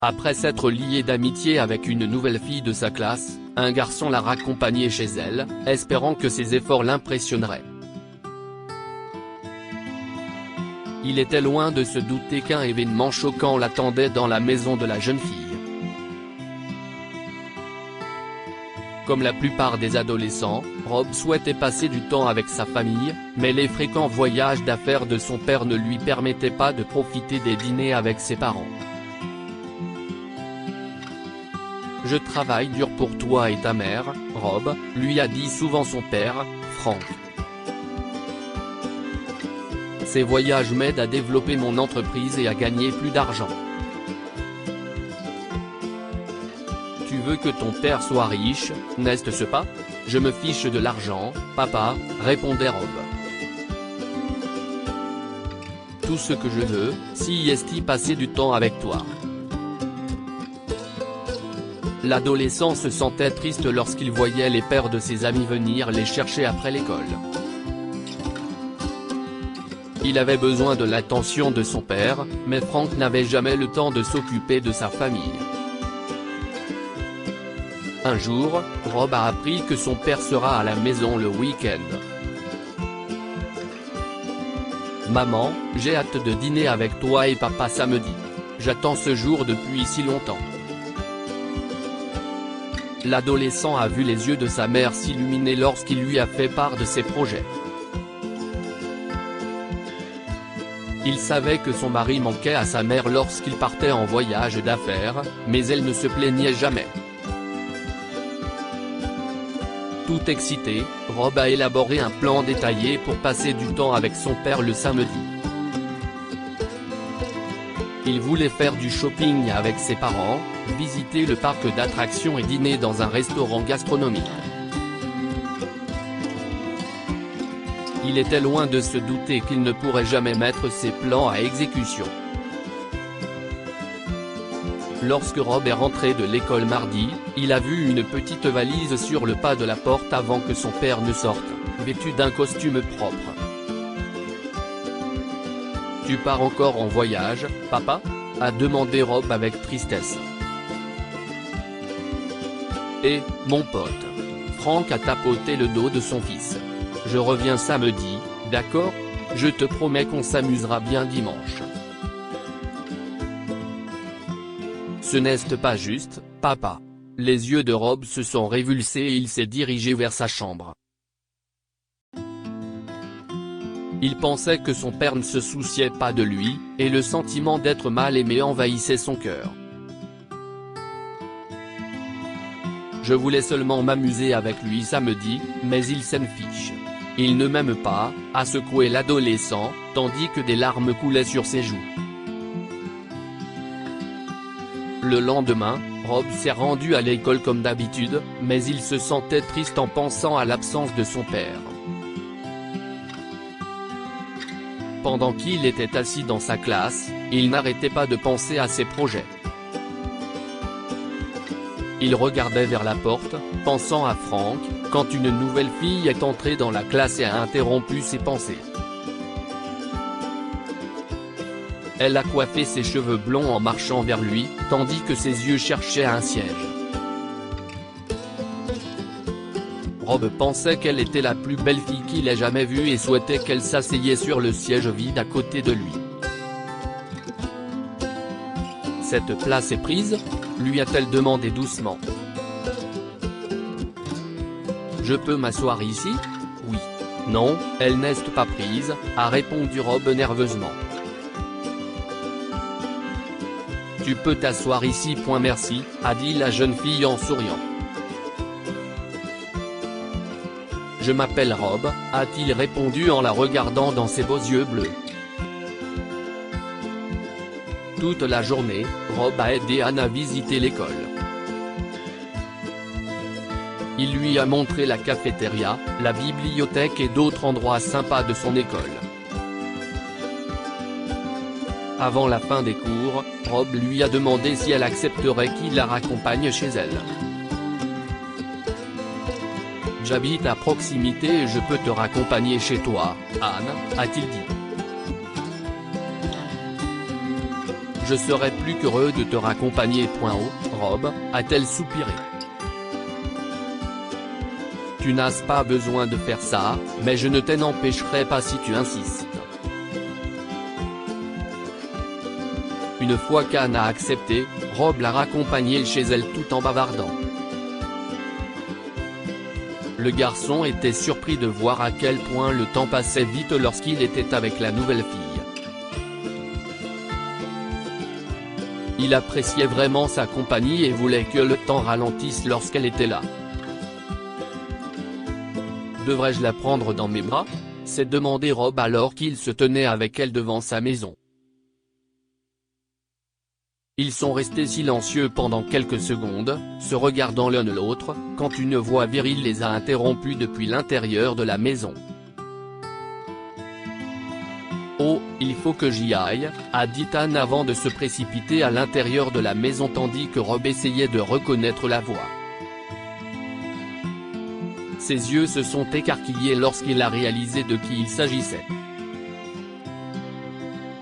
Après s'être lié d'amitié avec une nouvelle fille de sa classe, un garçon l'a raccompagnée chez elle, espérant que ses efforts l'impressionneraient. Il était loin de se douter qu'un événement choquant l'attendait dans la maison de la jeune fille. Comme la plupart des adolescents, Rob souhaitait passer du temps avec sa famille, mais les fréquents voyages d'affaires de son père ne lui permettaient pas de profiter des dîners avec ses parents. « Je travaille dur pour toi et ta mère, Rob », lui a dit souvent son père, Frank. « Ces voyages m'aident à développer mon entreprise et à gagner plus d'argent. » « Tu veux que ton père soit riche, n'est-ce pas ? Je me fiche de l'argent, papa, » répondait Rob. « Tout ce que je veux, c'est passer du temps avec toi. » L'adolescent se sentait triste lorsqu'il voyait les pères de ses amis venir les chercher après l'école. Il avait besoin de l'attention de son père, mais Frank n'avait jamais le temps de s'occuper de sa famille. Un jour, Rob a appris que son père sera à la maison le week-end. « Maman, j'ai hâte de dîner avec toi et papa samedi. J'attends ce jour depuis si longtemps. » L'adolescent a vu les yeux de sa mère s'illuminer lorsqu'il lui a fait part de ses projets. Il savait que son mari manquait à sa mère lorsqu'il partait en voyage d'affaires, mais elle ne se plaignait jamais. Tout excité, Rob a élaboré un plan détaillé pour passer du temps avec son père le samedi. Il voulait faire du shopping avec ses parents, visiter le parc d'attractions et dîner dans un restaurant gastronomique. Il était loin de se douter qu'il ne pourrait jamais mettre ses plans à exécution. Lorsque Rob est rentré de l'école mardi, il a vu une petite valise sur le pas de la porte avant que son père ne sorte, vêtu d'un costume propre. « Tu pars encore en voyage, papa ?» a demandé Rob avec tristesse. « Et, mon pote. » Frank a tapoté le dos de son fils. « Je reviens samedi, d'accord ? Je te promets qu'on s'amusera bien dimanche. » « Ce n'est pas juste, papa. » Les yeux de Rob se sont révulsés et il s'est dirigé vers sa chambre. Il pensait que son père ne se souciait pas de lui, et le sentiment d'être mal aimé envahissait son cœur. « Je voulais seulement m'amuser avec lui samedi, mais il s'en fiche. Il ne m'aime pas », a secoué l'adolescent, tandis que des larmes coulaient sur ses joues. Le lendemain, Rob s'est rendu à l'école comme d'habitude, mais il se sentait triste en pensant à l'absence de son père. Pendant qu'il était assis dans sa classe, il n'arrêtait pas de penser à ses projets. Il regardait vers la porte, pensant à Frank, quand une nouvelle fille est entrée dans la classe et a interrompu ses pensées. Elle a coiffé ses cheveux blonds en marchant vers lui, tandis que ses yeux cherchaient un siège. Rob pensait qu'elle était la plus belle fille qu'il ait jamais vue et souhaitait qu'elle s'asseyait sur le siège vide à côté de lui. « Cette place est prise ?» lui a-t-elle demandé doucement. « Je peux m'asseoir ici ? Oui. Non, elle n'est pas prise », a répondu Rob nerveusement. « Tu peux t'asseoir ici. Merci, » a dit la jeune fille en souriant. « Je m'appelle Rob », a-t-il répondu en la regardant dans ses beaux yeux bleus. Toute la journée, Rob a aidé Anne à visiter l'école. Il lui a montré la cafétéria, la bibliothèque et d'autres endroits sympas de son école. Avant la fin des cours, Rob lui a demandé si elle accepterait qu'il la raccompagne chez elle. « J'habite à proximité et je peux te raccompagner chez toi, Anne, a-t-il dit. Je serais plus qu'heureux de te raccompagner. Rob, a-t-elle soupiré. Tu n'as pas besoin de faire ça, mais je ne t'en empêcherai pas si tu insistes. Une fois qu'Anne a accepté, Rob l'a raccompagnée chez elle tout en bavardant. Le garçon était surpris de voir à quel point le temps passait vite lorsqu'il était avec la nouvelle fille. Il appréciait vraiment sa compagnie et voulait que le temps ralentisse lorsqu'elle était là. Devrais-je la prendre dans mes bras ? s'est demandé Rob alors qu'il se tenait avec elle devant sa maison. Ils sont restés silencieux pendant quelques secondes, se regardant l'un l'autre, quand une voix virile les a interrompus depuis l'intérieur de la maison. « Oh, il faut que j'y aille », a dit Anne avant de se précipiter à l'intérieur de la maison tandis que Rob essayait de reconnaître la voix. Ses yeux se sont écarquillés lorsqu'il a réalisé de qui il s'agissait.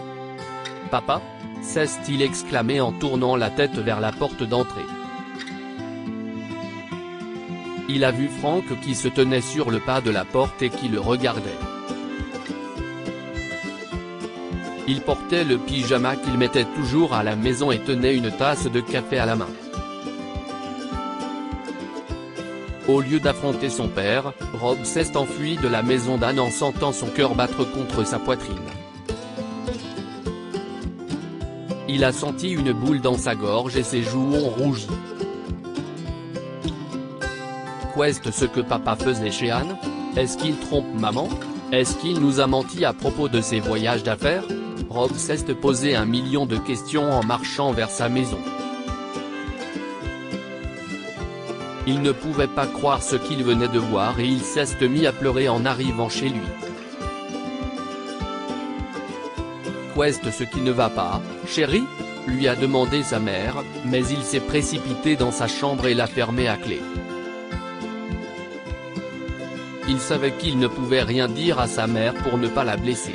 « Papa ?» s'est-il exclamé en tournant la tête vers la porte d'entrée. Il a vu Frank qui se tenait sur le pas de la porte et qui le regardait. Il portait le pyjama qu'il mettait toujours à la maison et tenait une tasse de café à la main. Au lieu d'affronter son père, Rob s'est enfui de la maison d'Anne en sentant son cœur battre contre sa poitrine. Il a senti une boule dans sa gorge et ses joues ont rougi. Qu'est-ce ce que papa faisait chez Anne? Est-ce qu'il trompe maman? Est-ce qu'il nous a menti à propos de ses voyages d'affaires? Rob s'est posé 1 million de questions en marchant vers sa maison. Il ne pouvait pas croire ce qu'il venait de voir et il s'est mis à pleurer en arrivant chez lui. Qu'est-ce ce qui ne va pas, chérie ? Lui a demandé sa mère, mais il s'est précipité dans sa chambre et l'a fermée à clé. Il savait qu'il ne pouvait rien dire à sa mère pour ne pas la blesser.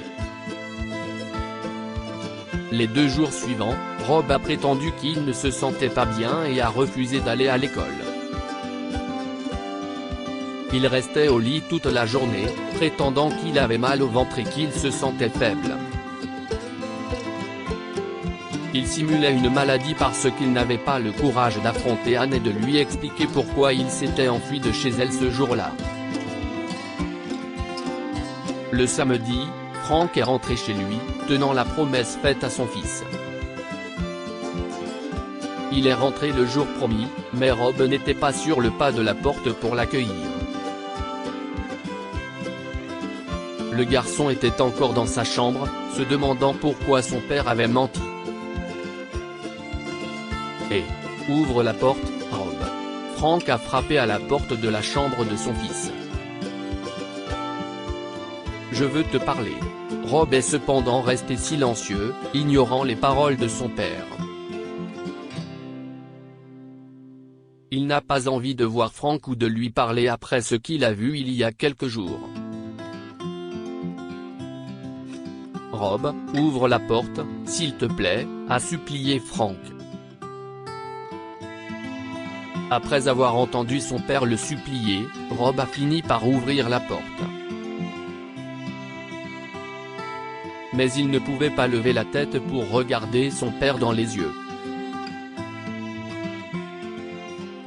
Les 2 jours suivants, Rob a prétendu qu'il ne se sentait pas bien et a refusé d'aller à l'école. Il restait au lit toute la journée, prétendant qu'il avait mal au ventre et qu'il se sentait faible. Il simulait une maladie parce qu'il n'avait pas le courage d'affronter Anne et de lui expliquer pourquoi il s'était enfui de chez elle ce jour-là. Le samedi, Frank est rentré chez lui, tenant la promesse faite à son fils. Il est rentré le jour promis, mais Rob n'était pas sur le pas de la porte pour l'accueillir. Le garçon était encore dans sa chambre, se demandant pourquoi son père avait menti. Et ouvre la porte, Rob. Frank a frappé à la porte de la chambre de son fils. Je veux te parler. Rob est cependant resté silencieux, ignorant les paroles de son père. Il n'a pas envie de voir Frank ou de lui parler après ce qu'il a vu il y a quelques jours. Rob, ouvre la porte, s'il te plaît, a supplié Frank. Après avoir entendu son père le supplier, Rob a fini par ouvrir la porte. Mais il ne pouvait pas lever la tête pour regarder son père dans les yeux.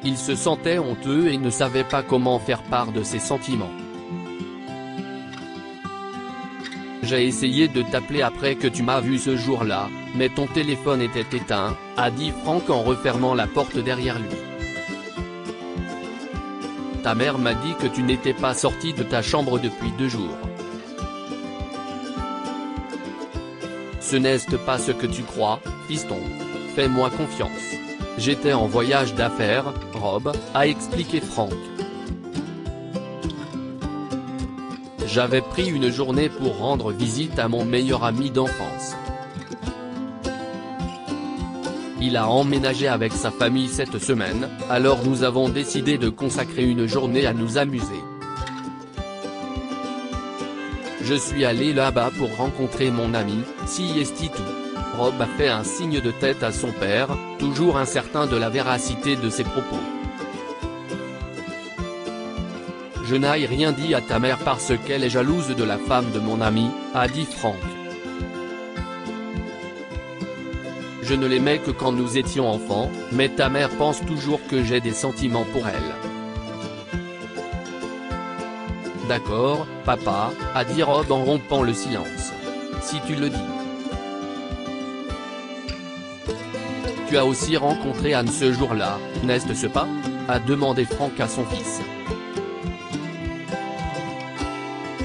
Il se sentait honteux et ne savait pas comment faire part de ses sentiments. J'ai essayé de t'appeler après que tu m'as vu ce jour-là, mais ton téléphone était éteint, a dit Frank en refermant la porte derrière lui. Ta mère m'a dit que tu n'étais pas sorti de ta chambre depuis 2 jours. Ce n'est pas ce que tu crois, fiston. Fais-moi confiance. J'étais en voyage d'affaires, Rob, a expliqué Frank. J'avais pris une journée pour rendre visite à mon meilleur ami d'enfance. Il a emménagé avec sa famille cette semaine, alors nous avons décidé de consacrer une journée à nous amuser. Je suis allé là-bas pour rencontrer mon ami, si est tout. Rob a fait un signe de tête à son père, toujours incertain de la véracité de ses propos. Je n'ai rien dit à ta mère parce qu'elle est jalouse de la femme de mon ami, a dit Frank. Je ne l'aimais que quand nous étions enfants, mais ta mère pense toujours que j'ai des sentiments pour elle. D'accord, papa, a dit Rob en rompant le silence. Si tu le dis. Tu as aussi rencontré Anne ce jour-là, n'est-ce pas? A demandé Frank à son fils.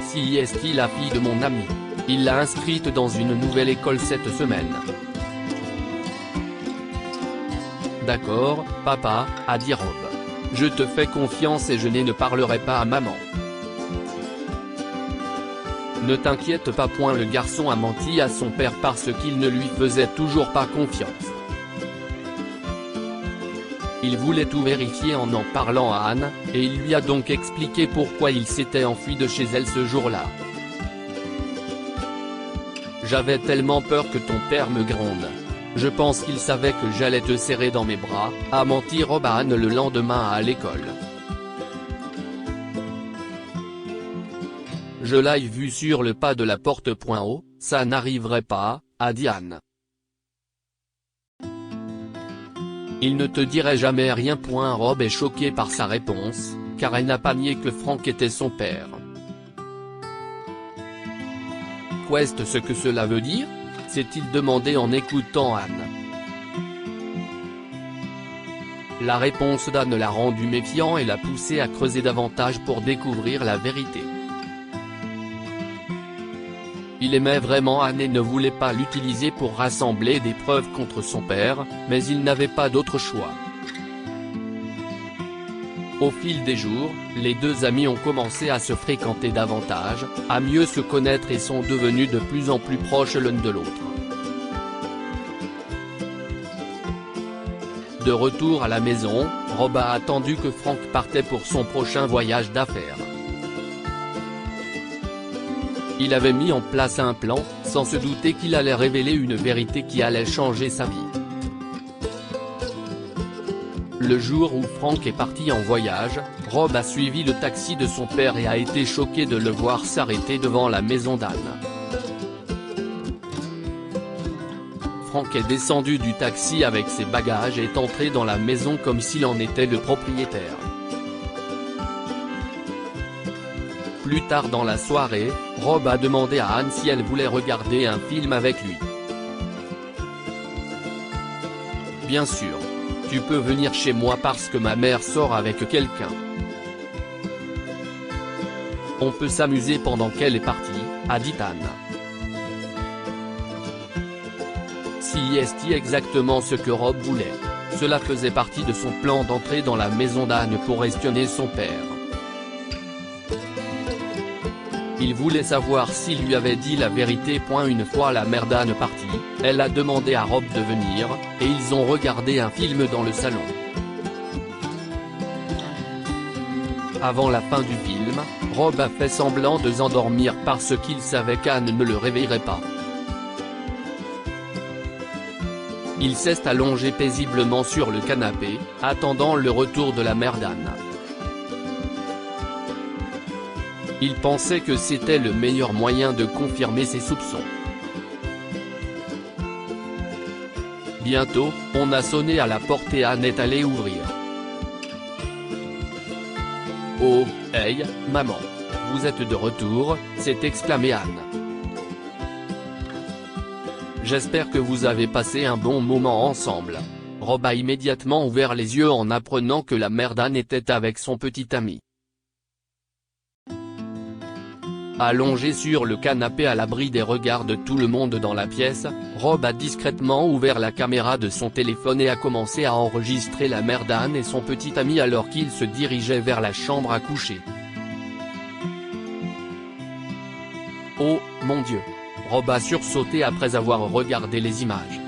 Si est la fille de mon ami. Il l'a inscrite dans une nouvelle école cette semaine. D'accord, papa, a dit Rob. Je te fais confiance et je ne parlerai pas à maman. Ne t'inquiète pas point, le garçon a menti à son père parce qu'il ne lui faisait toujours pas confiance. Il voulait tout vérifier en parlant à Anne, et il lui a donc expliqué pourquoi il s'était enfui de chez elle ce jour-là. J'avais tellement peur que ton père me gronde. Je pense qu'il savait que j'allais te serrer dans mes bras, a menti Rob à Anne le lendemain à l'école. Je l'ai vu sur le pas de la porte. Oh, ça n'arriverait pas, a dit Anne. Il ne te dirait jamais rien. Rob est choqué par sa réponse, car elle n'a pas nié que Frank était son père. Qu'est-ce ce que cela veut dire? S'est-il demandé en écoutant Anne. La réponse d'Anne l'a rendu méfiant et l'a poussé à creuser davantage pour découvrir la vérité. Il aimait vraiment Anne et ne voulait pas l'utiliser pour rassembler des preuves contre son père, mais il n'avait pas d'autre choix. Au fil des jours, les deux amis ont commencé à se fréquenter davantage, à mieux se connaître et sont devenus de plus en plus proches l'un de l'autre. De retour à la maison, Rob a attendu que Frank partait pour son prochain voyage d'affaires. Il avait mis en place un plan, sans se douter qu'il allait révéler une vérité qui allait changer sa vie. Le jour où Frank est parti en voyage, Rob a suivi le taxi de son père et a été choqué de le voir s'arrêter devant la maison d'Anne. Frank est descendu du taxi avec ses bagages et est entré dans la maison comme s'il en était le propriétaire. Plus tard dans la soirée, Rob a demandé à Anne si elle voulait regarder un film avec lui. Bien sûr. Tu peux venir chez moi parce que ma mère sort avec quelqu'un. On peut s'amuser pendant qu'elle est partie, a dit Anne. Si est exactement ce que Rob voulait. Cela faisait partie de son plan d'entrer dans la maison d'Anne pour espionner son père. Il voulait savoir s'il lui avait dit la vérité. Une fois la mère d'Anne partie, elle a demandé à Rob de venir, et ils ont regardé un film dans le salon. Avant la fin du film, Rob a fait semblant de s'endormir parce qu'il savait qu'Anne ne le réveillerait pas. Il s'est allongé paisiblement sur le canapé, attendant le retour de la mère d'Anne. Il pensait que c'était le meilleur moyen de confirmer ses soupçons. Bientôt, on a sonné à la porte et Anne est allée ouvrir. « Oh, hey, maman. Vous êtes de retour », s'est exclamée Anne. « J'espère que vous avez passé un bon moment ensemble. » Rob a immédiatement ouvert les yeux en apprenant que la mère d'Anne était avec son petit ami. Allongé sur le canapé à l'abri des regards de tout le monde dans la pièce, Rob a discrètement ouvert la caméra de son téléphone et a commencé à enregistrer la mère d'Anne et son petit ami alors qu'ils se dirigeaient vers la chambre à coucher. Oh, mon Dieu! Rob a sursauté après avoir regardé les images.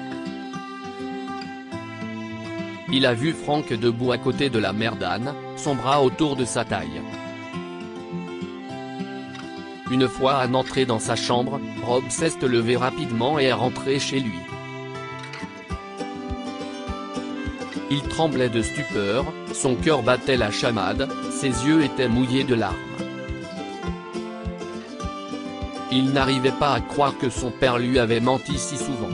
Il a vu Frank debout à côté de la mère d'Anne, son bras autour de sa taille. Une fois Anne entrée dans sa chambre, Rob s'est levé rapidement et est rentré chez lui. Il tremblait de stupeur, son cœur battait la chamade, ses yeux étaient mouillés de larmes. Il n'arrivait pas à croire que son père lui avait menti si souvent.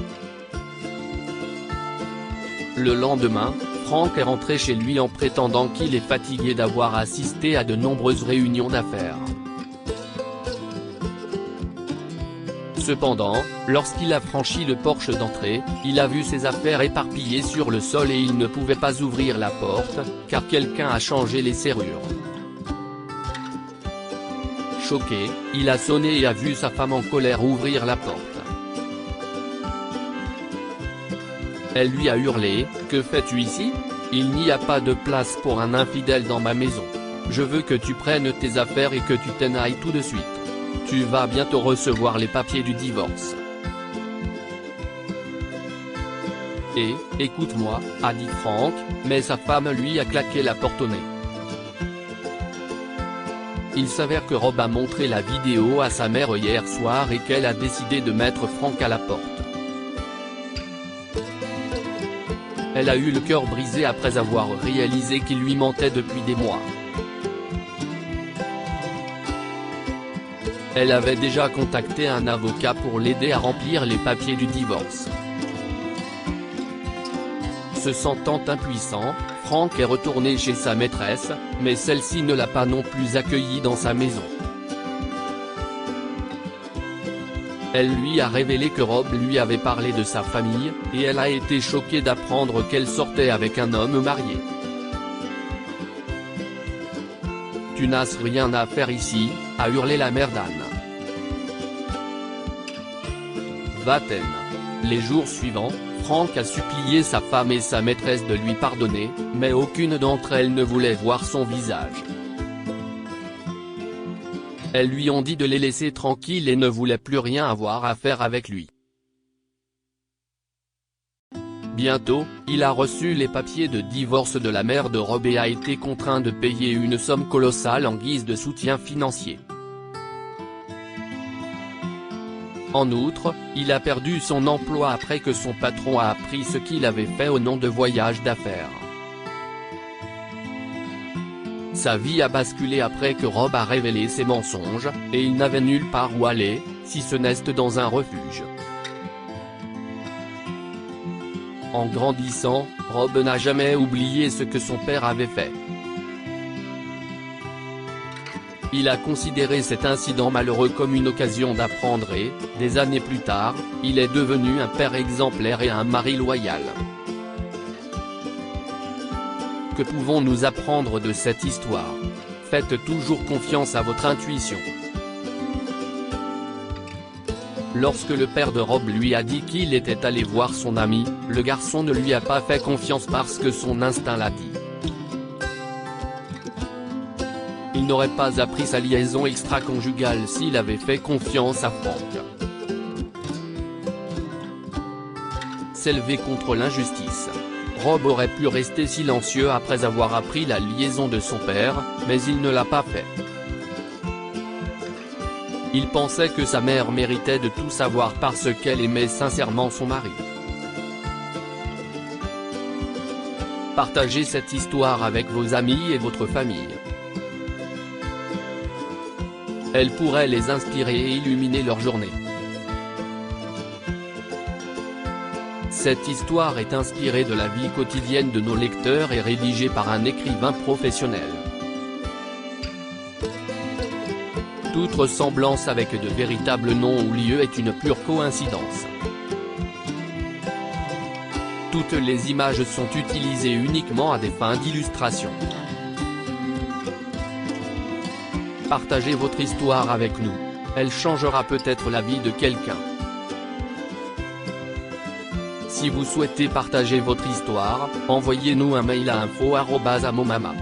Le lendemain, Frank est rentré chez lui en prétendant qu'il est fatigué d'avoir assisté à de nombreuses réunions d'affaires. Cependant, lorsqu'il a franchi le porche d'entrée, il a vu ses affaires éparpillées sur le sol et il ne pouvait pas ouvrir la porte, car quelqu'un a changé les serrures. Choqué, il a sonné et a vu sa femme en colère ouvrir la porte. Elle lui a hurlé, « Que fais-tu ici ? Il n'y a pas de place pour un infidèle dans ma maison. Je veux que tu prennes tes affaires et que tu t'en ailles tout de suite. Tu vas bientôt recevoir les papiers du divorce. » Et, écoute-moi, a dit Frank, mais sa femme lui a claqué la porte au nez. Il s'avère que Rob a montré la vidéo à sa mère hier soir et qu'elle a décidé de mettre Frank à la porte. Elle a eu le cœur brisé après avoir réalisé qu'il lui mentait depuis des mois. Elle avait déjà contacté un avocat pour l'aider à remplir les papiers du divorce. Se sentant impuissant, Frank est retourné chez sa maîtresse, mais celle-ci ne l'a pas non plus accueilli dans sa maison. Elle lui a révélé que Rob lui avait parlé de sa famille, et elle a été choquée d'apprendre qu'elle sortait avec un homme marié. « Tu n'as rien à faire ici », a hurlé la mère d'Anne. Va-t'en. Les jours suivants, Frank a supplié sa femme et sa maîtresse de lui pardonner, mais aucune d'entre elles ne voulait voir son visage. Elles lui ont dit de les laisser tranquilles et ne voulaient plus rien avoir à faire avec lui. Bientôt, il a reçu les papiers de divorce de la mère de Rob et a été contraint de payer une somme colossale en guise de soutien financier. En outre, il a perdu son emploi après que son patron a appris ce qu'il avait fait au nom de voyages d'affaires. Sa vie a basculé après que Rob a révélé ses mensonges, et il n'avait nulle part où aller, si ce n'est dans un refuge. En grandissant, Rob n'a jamais oublié ce que son père avait fait. Il a considéré cet incident malheureux comme une occasion d'apprendre et, des années plus tard, il est devenu un père exemplaire et un mari loyal. Que pouvons-nous apprendre de cette histoire? Faites toujours confiance à votre intuition. Lorsque le père de Rob lui a dit qu'il était allé voir son ami, le garçon ne lui a pas fait confiance parce que son instinct l'a dit. Il n'aurait pas appris sa liaison extra-conjugale s'il avait fait confiance à Frank. S'élever contre l'injustice. Rob aurait pu rester silencieux après avoir appris la liaison de son père, mais il ne l'a pas fait. Il pensait que sa mère méritait de tout savoir parce qu'elle aimait sincèrement son mari. Partagez cette histoire avec vos amis et votre famille. Elle pourrait les inspirer et illuminer leur journée. Cette histoire est inspirée de la vie quotidienne de nos lecteurs et rédigée par un écrivain professionnel. Toute ressemblance avec de véritables noms ou lieux est une pure coïncidence. Toutes les images sont utilisées uniquement à des fins d'illustration. Partagez votre histoire avec nous, elle changera peut-être la vie de quelqu'un. Si vous souhaitez partager votre histoire, envoyez-nous un mail à info@amomama.com.